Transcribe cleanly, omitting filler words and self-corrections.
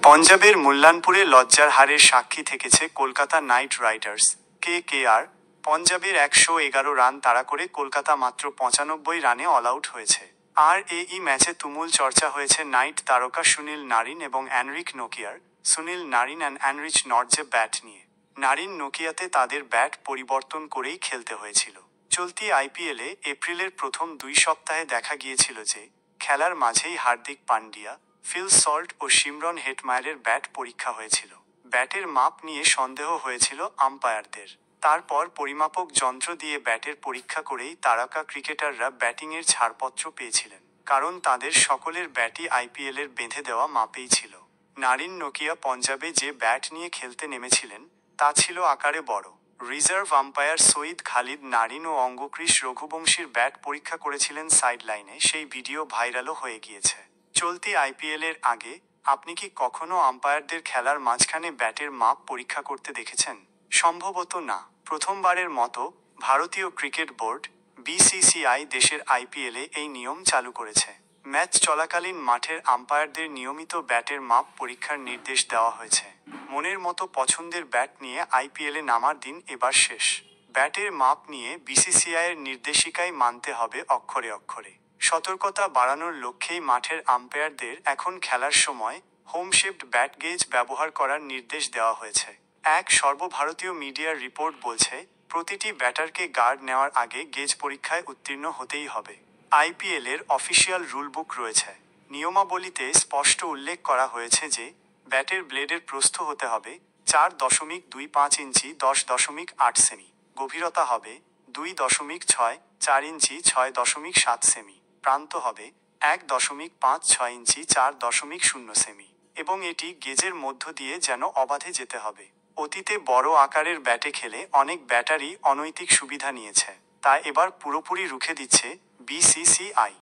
পঞ্জাবের মুল্লানপুরে লজ্জার হারের সাক্ষী থেকেছে কলকাতা নাইট রাইডার্স। কেকেআর পঞ্জাবের ১১১ রান তাড়া করে কলকাতা মাত্র ৯৫ রানে অল আউট হয়েছে। আর এই ম্যাচে তুমুল চর্চা হয়েছে নাইট তারকা সুনীল নারিন এবং অ্যানরিক নোকিয়ার। Sunil Narine and Anrich Nortje bat নিয়ে নারিন নোকিয়াতে তাদের ব্যাট পরিবর্তন করেই খেলতে হয়েছিল। চলতি আইপিএলে এপ্রিলের প্রথম ২ সপ্তাহে দেখা গিয়েছিল যে খেলার মাঝেই হার্দিক পান্ডিয়া, ফিল সল্ট ও শিমরন হেটমায়ারের ব্যাট পরীক্ষা হয়েছিল। ব্যাটের মাপ নিয়ে সন্দেহ হয়েছিল আম্পায়ারদের। তারপর পরিমাপক যন্ত্র দিয়ে ব্যাটের পরীক্ষা করেই তারকা ক্রিকেটাররা ব্যাটিংয়ের ছাড়পত্র পেয়েছিলেন, কারণ তাদের সকলের ব্যাটই আইপিএলের বেঁধে দেওয়া মাপেই ছিল। নারিন নোকিয়া পঞ্জাবে যে ব্যাট নিয়ে খেলতে নেমেছিলেন তা ছিল আকারে বড়। রিজার্ভ আম্পায়ার সঈদ খালিদ নারিন ও অঙ্গক্রিস রঘুবংশীর ব্যাট পরীক্ষা করেছিলেন সাইড লাইনে। সেই ভিডিও ভাইরালও হয়ে গিয়েছে। চলতি আইপিএলের আগে আপনি কি কখনো আম্পায়ারদের খেলার মাঝখানে ব্যাটের মাপ পরীক্ষা করতে দেখেছেন? সম্ভবত না। প্রথমবারের মতো ভারতীয় ক্রিকেট বোর্ড বিসিসিআই দেশের আইপিএলে এই নিয়ম চালু করেছে। ম্যাচ চলাকালীন মাঠের আম্পায়ারদের নিয়মিত ব্যাটের মাপ পরীক্ষার নির্দেশ দেওয়া হয়েছে। মনের মতো পছন্দের ব্যাট নিয়ে আইপিএলে নামার দিন এবার শেষ। ব্যাটের মাপ নিয়ে বিসিসিআইয়ের নির্দেশিকাই মানতে হবে অক্ষরে অক্ষরে। সতর্কতা বাড়ানোর লক্ষ্যেই মাঠের আম্পায়ারদের এখন খেলার সময় হোম শেপড ব্যাট গেজ ব্যবহার করার নির্দেশ দেওয়া হয়েছে। এক সর্বভারতীয় মিডিয়ার রিপোর্ট বলছে, প্রতিটি ব্যাটারকে গার্ড নেওয়ার আগে গেজ পরীক্ষায় উত্তীর্ণ হতেই হবে। আইপিএলের অফিসিয়াল রুলবুক রয়েছে। নিয়মাবলীতে স্পষ্ট উল্লেখ করা হয়েছে যে ব্যাটের ব্লেডের প্রস্থ হতে হবে ৪.২৫ ইঞ্চি ১০.৮ সেমি, গভীরতা হবে ২.৬৪ ইঞ্চি ৬.৭ সেমি, প্রান্ত হবে ১.৫৬ ইঞ্চি ৪.০ সেমি এবং এটি গেজের মধ্য দিয়ে যেন অবাধে যেতে হবে। অতীতে বড় আকারের ব্যাটে খেলে অনেক ব্যাটারই অনৈতিক সুবিধা নিয়েছে, তা এবার পুরোপুরি রুখে দিচ্ছে বিসিসিআই।